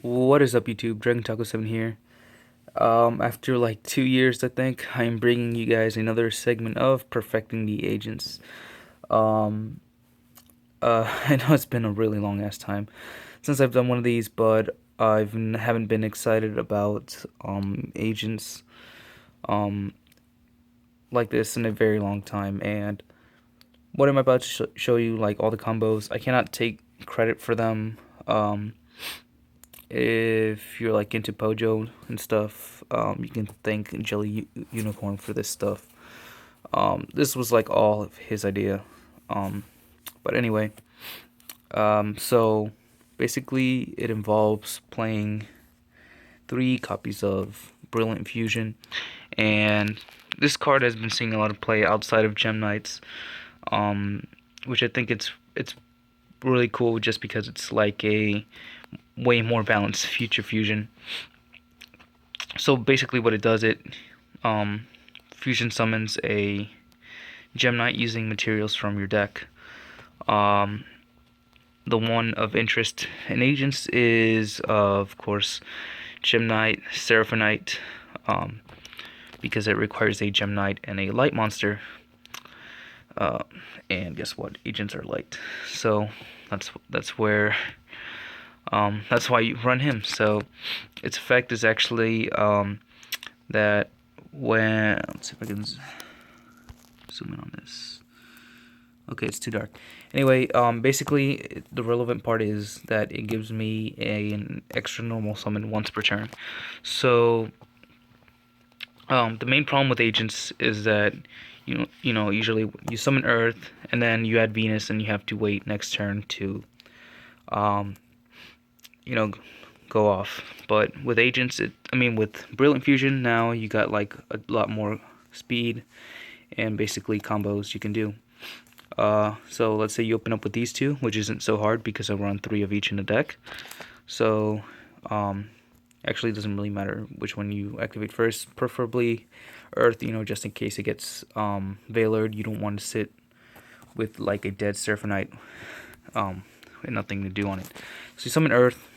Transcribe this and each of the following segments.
What is up, YouTube? Dragon Taco 7 here. After like 2 years, I think, I am bringing you guys another segment of Perfecting the Agents. Um, I know it's been a really long ass time since I've done one of these, but haven't been excited about agents um like this in a very long time. And what I'm about to show you, like all the combos, I cannot take credit for them. If you're like into Pojo and stuff, you can thank Unicorn for this stuff. This was like all of his idea. Um, but anyway, so basically it involves playing 3 copies of Brilliant Fusion, and this card has been seeing a lot of play outside of Gem Knights, um, which I think it's really cool just because it's like a way more balanced Future Fusion. So basically what it does, it fusion summons a Gem Knight using materials from your deck. Um, the one of interest in agents is, of course, Gem Knight, Seraphonite, because it requires a Gem Knight and a light monster. Uh, and guess what? Agents are light, so that's where that's why you run him. So its effect is actually that when, let's see if I can zoom in on this. Okay, it's too dark. Anyway, basically the relevant part is that it gives me an extra normal summon once per turn. So the main problem with agents is that you know usually you summon Earth and then you add Venus and you have to wait next turn to um, you know go off. But with agents, with Brilliant Fusion, now you got like a lot more speed and basically combos you can do. So let's say you open up with these two, which isn't so hard because I run 3 of each in the deck. So actually it doesn't really matter which one you activate first, preferably Earth, just in case it gets Veilored. You don't want to sit with like a dead Seraphonite and nothing to do on it. So you summon Earth,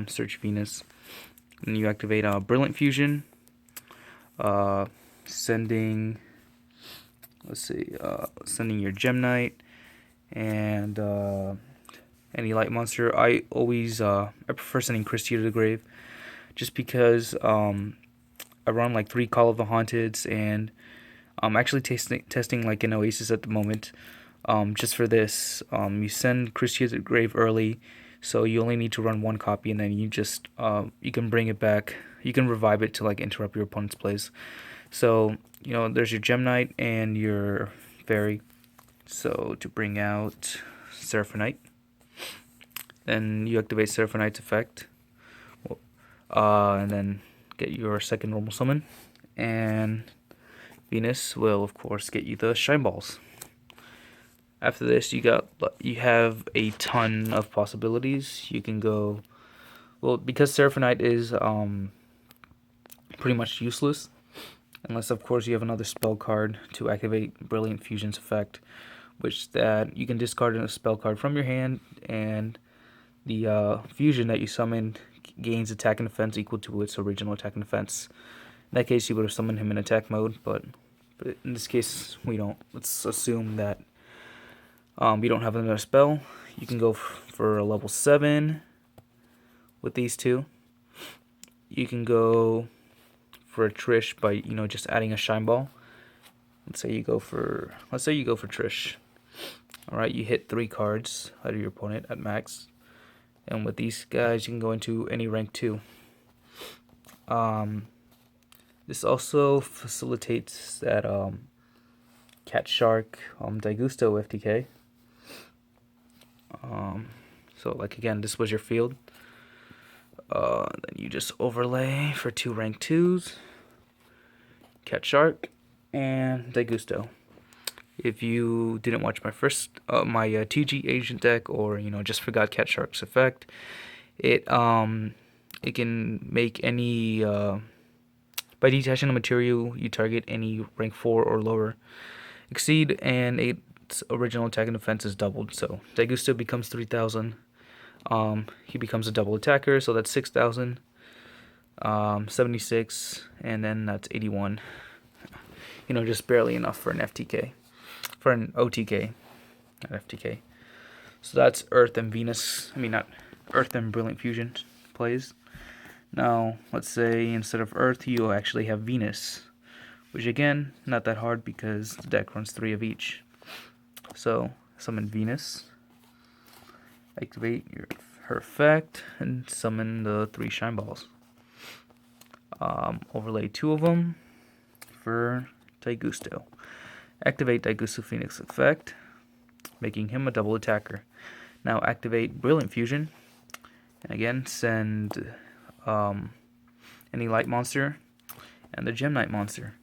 search Venus, and you activate Brilliant Fusion, sending, let's see, sending your Gem Knight and any light monster. I prefer sending Christia to the grave, just because I run like 3 Call of the Haunteds, and I'm actually testing like an Oasis at the moment. Just for this, you send Christia to the grave early, so you only need to run 1 copy, and then you just you can bring it back. You can revive it to like interrupt your opponent's plays. So there's your Gem Knight and your Fairy. So to bring out Seraphonite, then you activate Seraphonite's effect, and then get your second normal summon, and Venus will of course get you the Shine Balls. After this, you have a ton of possibilities. You can go, well, because Seraphonite is pretty much useless unless of course you have another spell card to activate Brilliant Fusion's effect, which that you can discard a spell card from your hand, and the fusion that you summoned gains attack and defense equal to its original attack and defense. In that case, you would have summoned him in attack mode, but in this case, we don't. Let's assume that you don't have another spell. You can go for a level 7 with these two. You can go for a Trish by just adding a Shine Ball. Let's say you go for Trish. All right, you hit 3 cards out of your opponent at max, and with these guys, you can go into any rank 2. This also facilitates that Cat Shark Daigusto FTK. So like again, this was your field. Then you just overlay for 2 rank 2s, Cat Shark and Daigusto. If you didn't watch my first my TG agent deck, or just forgot Cat Shark's effect, it can make any by detaching a material you target any rank 4 or lower exceed, and its original attack and defense is doubled. So Daigusto becomes 3,000. He becomes a double attacker, so that's 6,000, 76, and then that's 81. You know, just barely enough for an FTK, for an OTK, not FTK. So that's Earth and Venus. I mean, not Earth and Brilliant Fusion plays. Now, let's say instead of Earth, you actually have Venus, which again, not that hard because the deck runs 3 of each. So, summon Venus, activate her effect, and summon the 3 Shine Balls. Overlay 2 of them for Daigusto. Activate Daigusto Phoenix effect, making him a double attacker. Now activate Brilliant Fusion, and again send any light monster and the Gem Knight monster.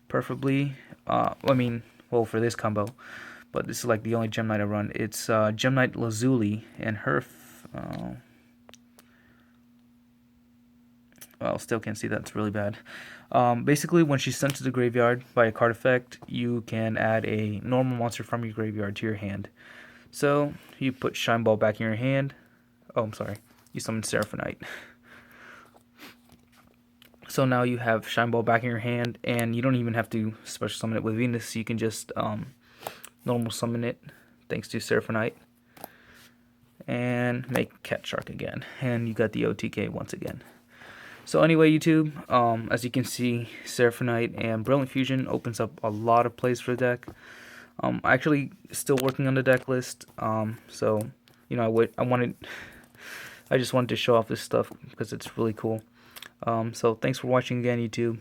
Preferably, well, for this combo, but this is like the only Gem Knight I run. It's Gem Knight Lazuli, and her well, still can't see that, it's really bad. Basically, when she's sent to the graveyard by a card effect, you can add a normal monster from your graveyard to your hand. So, you put Shine Ball back in your hand. Oh, I'm sorry. You summon Seraphonite. So now you have Shine Ball back in your hand, and you don't even have to special summon it with Venus. You can just normal summon it, thanks to Seraphonite, and make Cat Shark again. And you got the OTK once again. So anyway, YouTube, as you can see, Seraphonite and Brilliant Fusion opens up a lot of plays for the deck. Actually, still working on the deck list. So you know, I just wanted to show off this stuff because it's really cool. So thanks for watching again, YouTube.